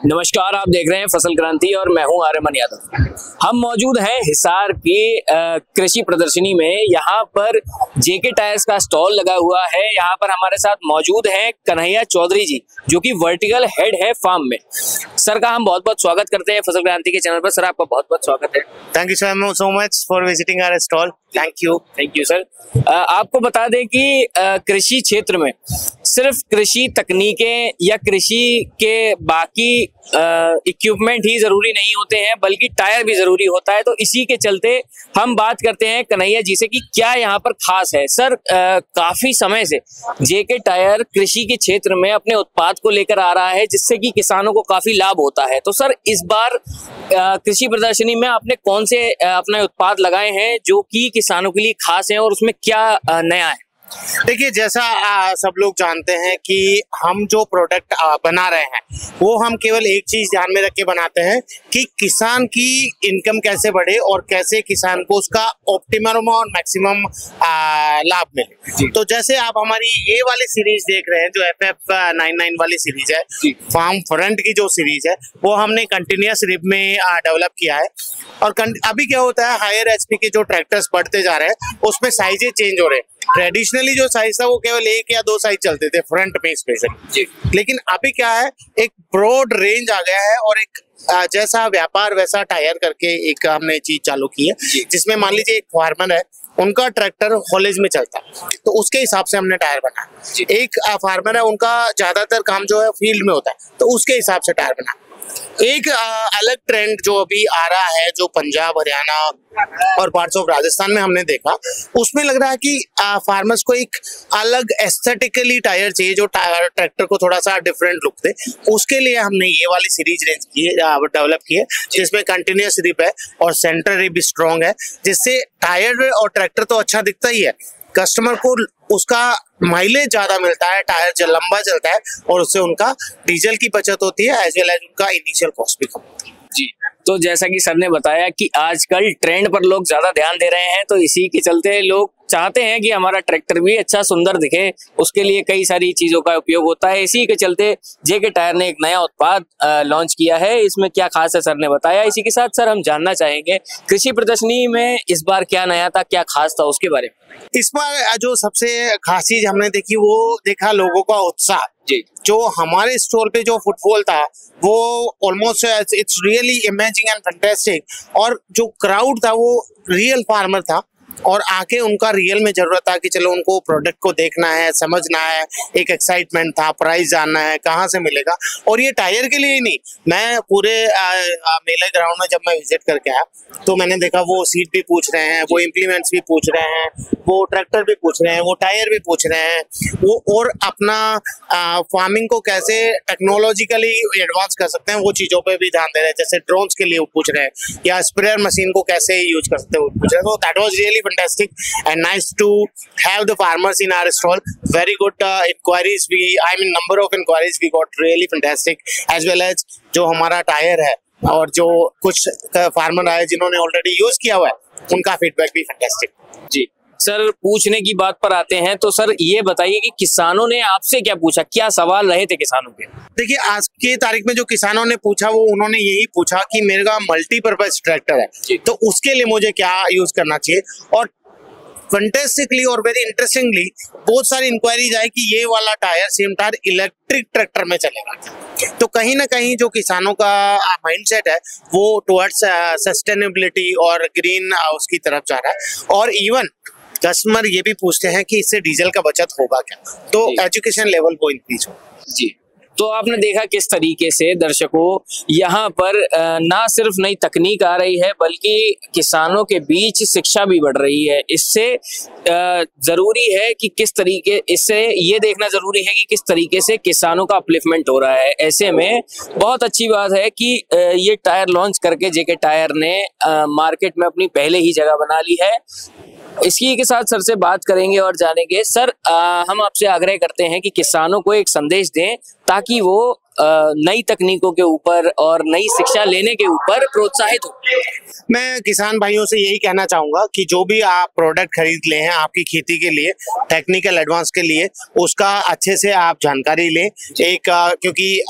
नमस्कार, आप देख रहे हैं फसल क्रांति और मैं हूं आर्यमन यादव। हम मौजूद हैं हिसार की कृषि प्रदर्शनी में। यहाँ पर जेके टायर्स का स्टॉल लगा हुआ है। यहाँ पर हमारे साथ मौजूद हैं कन्हैया चौधरी जी, जो कि वर्टिकल हेड है फार्म में। सर का हम बहुत बहुत स्वागत करते हैं फसल क्रांति के चैनल पर। सर आपका बहुत बहुत स्वागत है। Thank you so much for visiting our stall. Thank you sir. आपको बता दें कि कृषि क्षेत्र में सिर्फ कृषि तकनीकें या कृषि के बाकी इक्विपमेंट ही जरूरी नहीं होते हैं, बल्कि टायर भी जरूरी होता है। तो इसी के चलते हम बात करते हैं कन्हैया जी से कि क्या यहाँ पर खास है। सर, काफी समय से जेके टायर कृषि के क्षेत्र में अपने उत्पाद को लेकर आ रहा है, जिससे कि किसानों को काफी लाभ होता है। तो सर, इस बार कृषि प्रदर्शनी में आपने कौन से अपने उत्पाद लगाए हैं जो कि किसानों के लिए खास हैं, और उसमें क्या नया है? देखिए, जैसा सब लोग जानते हैं कि हम जो प्रोडक्ट बना रहे हैं वो हम केवल एक चीज ध्यान में रख के बनाते हैं कि किसान की इनकम कैसे बढ़े और कैसे किसान को उसका ऑप्टिमम और मैक्सिमम लाभ मिले। तो जैसे आप हमारी ये वाली सीरीज देख रहे हैं, जो FF99 वाली सीरीज है, फार्म फ्रंट की जो सीरीज है, वो हमने कंटिन्यूअस रिब में डेवलप किया है। और अभी क्या होता है, हायर HP के जो ट्रैक्टर्स बढ़ते जा रहे हैं उसमें साइजें चेंज हो रहे हैं। ट्रेडिशनली जो साइज था वो केवल 1 या 2 साइज चलते थे फ्रंट में स्पेशली, लेकिन अभी क्या है, एक ब्रॉड रेंज आ गया है और एक जैसा व्यापार वैसा टायर करके एक हमने चीज चालू की है, जिसमें मान लीजिए एक फार्मर है, उनका ट्रैक्टर हॉलेज में चलता है, तो उसके हिसाब से हमने टायर बनाया। एक फार्मर है, उनका ज्यादातर काम जो है फील्ड में होता है, तो उसके हिसाब से टायर बनाया। एक अलग ट्रेंड जो अभी आ रहा है, जो पंजाब, हरियाणा और पार्ट्स ऑफ राजस्थान में हमने देखा, उसमें लग रहा है कि फार्मर्स को एक अलग एस्थेटिकली टायर चाहिए जो ट्रैक्टर को थोड़ा सा डिफरेंट लुक दे। उसके लिए हमने ये वाली सीरीज रेंज की है, डेवलप की है, जिसमें कंटिन्यूअस रिप है और सेंटर रिप भी स्ट्रॉन्ग है, जिससे टायर और ट्रैक्टर तो अच्छा दिखता ही है, कस्टमर को उसका माइलेज ज्यादा मिलता है, टायर लंबा चलता है और उससे उनका डीजल की बचत होती है, एज वेल एज उनका इनिशियल कॉस्ट भी कम होता है। जी, तो जैसा कि सर ने बताया कि आजकल ट्रेंड पर लोग ज्यादा ध्यान दे रहे हैं, तो इसी के चलते लोग चाहते हैं कि हमारा ट्रैक्टर भी अच्छा सुंदर दिखे। उसके लिए कई सारी चीजों का उपयोग होता है। इसी के चलते जेके टायर ने एक नया उत्पाद लॉन्च किया है। इसमें क्या खास है सर ने बताया। इसी के साथ सर हम जानना चाहेंगे कृषि प्रदर्शनी में इस बार क्या नया था, क्या खास था, उसके बारे में। इस बार जो सबसे खास चीज हमने देखी, वो देखा लोगों का उत्साह। जी, जो हमारे स्टोर पे जो फुटफॉल था वो almost it's really amazing and fantastic. और जो क्राउड था वो रियल फार्मर था और आके उनका रियल में जरूरत था कि चलो उनको प्रोडक्ट को देखना है, समझना है, एक एक्साइटमेंट था, प्राइस जानना है कहाँ से मिलेगा। और ये टायर के लिए ही नहीं, मैं पूरे मेले ग्राउंड में जब मैं विजिट करके आया तो मैंने देखा वो सीट भी पूछ रहे हैं, वो इम्प्लीमेंट्स भी पूछ रहे हैं, वो ट्रैक्टर भी पूछ रहे हैं, वो टायर भी पूछ रहे हैं, वो और अपना फार्मिंग को कैसे टेक्नोलॉजिकली एडवांस कर सकते हैं वो चीजों पे भी ध्यान दे रहे हैं। जैसे ड्रोन्स के लिए वो पूछ रहे हैं, या स्प्रेयर मशीन को कैसे यूज कर सकते हैं वो पूछ रहे हैं। तो that was really fantastic and nice to have the farmers in our stall. Very good inquiries. Number of inquiries we got really fantastic, as well as जो हमारा टायर है और जो कुछ फार्मर आए जिन्होंने ऑलरेडी यूज किया हुआ है, उनका फीडबैक भी फैंटास्टिक। जी सर, पूछने की बात पर आते हैं तो सर ये बताइए कि किसानों ने आपसे क्या पूछा, क्या सवाल रहे थे किसानों के? देखिए, आज की तारीख में जो किसानों ने पूछा वो उन्होंने यही पूछा कि मेरा मल्टीपर्पज ट्रैक्टर है, तो उसके लिए मुझे क्या यूज करना चाहिए। और फैंटास्टिकली और वेरी इंटरेस्टिंगली बहुत सारी इंक्वायरीज आई कि ये वाला tyre same tyre electric tractor में चलेगा। तो कहीं ना कहीं जो किसानों का माइंडसेट है वो टुवर्ड्स सस्टेनेबिलिटी और ग्रीन उसकी तरफ जा रहा है। और इवन कस्टमर ये भी पूछते हैं कि इससे डीजल का बचत होगा क्या, तो एजुकेशन लेवल को इंक्रीज हो। जी, तो आपने देखा किस तरीके से दर्शकों यहाँ पर ना सिर्फ नई तकनीक आ रही है, बल्कि किसानों के बीच शिक्षा भी बढ़ रही है। इससे जरूरी है कि किस तरीके, इससे ये देखना जरूरी है कि किस तरीके से किसानों का अपलिफ्टमेंट हो रहा है। ऐसे में बहुत अच्छी बात है कि ये टायर लॉन्च करके जेके टायर ने मार्केट में अपनी पहले ही जगह बना ली है। इसी के साथ सर से बात करेंगे और जानेंगे। सर, हम आपसे आग्रह करते हैं कि किसानों को एक संदेश दें ताकि वो नई तकनीकों के ऊपर और नई शिक्षा लेने के ऊपर प्रोत्साहित हो। मैं किसान भाइयों से यही कहना चाहूंगा कि जो भी आप प्रोडक्ट खरीद ले हैं आपकी खेती के लिए, टेक्निकल एडवांस के लिए, उसका अच्छे से आप जानकारी लें। क्योंकि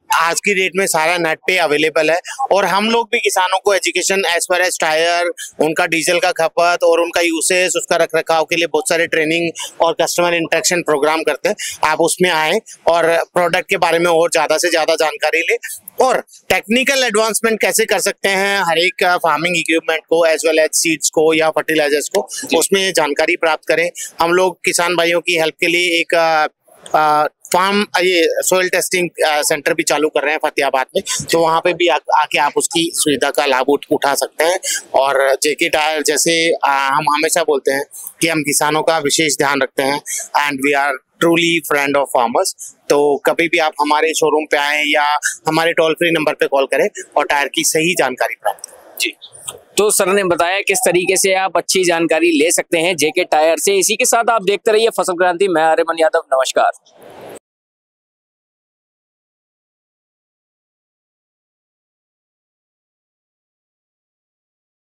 आज की डेट में सारा नेट पे अवेलेबल है। और हम लोग भी किसानों को एजुकेशन एज पर एज टायर, उनका डीजल का खपत और उनका यूसेज, उसका रख रखाव के लिए बहुत सारे ट्रेनिंग और कस्टमर इंटरेक्शन प्रोग्राम करते हैं। आप उसमें आए और प्रोडक्ट के बारे में और ज़्यादा से ज़्यादा जानकारी ले और टेक्निकल एडवांसमेंट कैसे कर सकते हैं हर एक फार्मिंग इक्विपमेंट को एज वेल एज सीड्स को या फर्टिलाइजर्स को, उसमें जानकारी प्राप्त करें। हम लोग किसान भाइयों की हेल्प के लिए एक फार्म ये सॉइल टेस्टिंग सेंटर भी चालू कर रहे हैं फतेहाबाद में, तो वहाँ पे भी आके आप उसकी सुविधा का लाभ उठा सकते हैं। और जेके टायर जैसे हम हमेशा बोलते हैं कि हम किसानों का विशेष ध्यान रखते हैं and we are truly friend of farmers. तो कभी भी आप हमारे शोरूम पे आएं या हमारे टोल फ्री नंबर पे कॉल करें और टायर की सही जानकारी प्राप्त करें। जी, तो सर ने बताया किस तरीके से आप अच्छी जानकारी ले सकते हैं जेके टायर से। इसी के साथ आप देखते रहिए फसल क्रांति। मैं आर्यमन यादव, नमस्कार।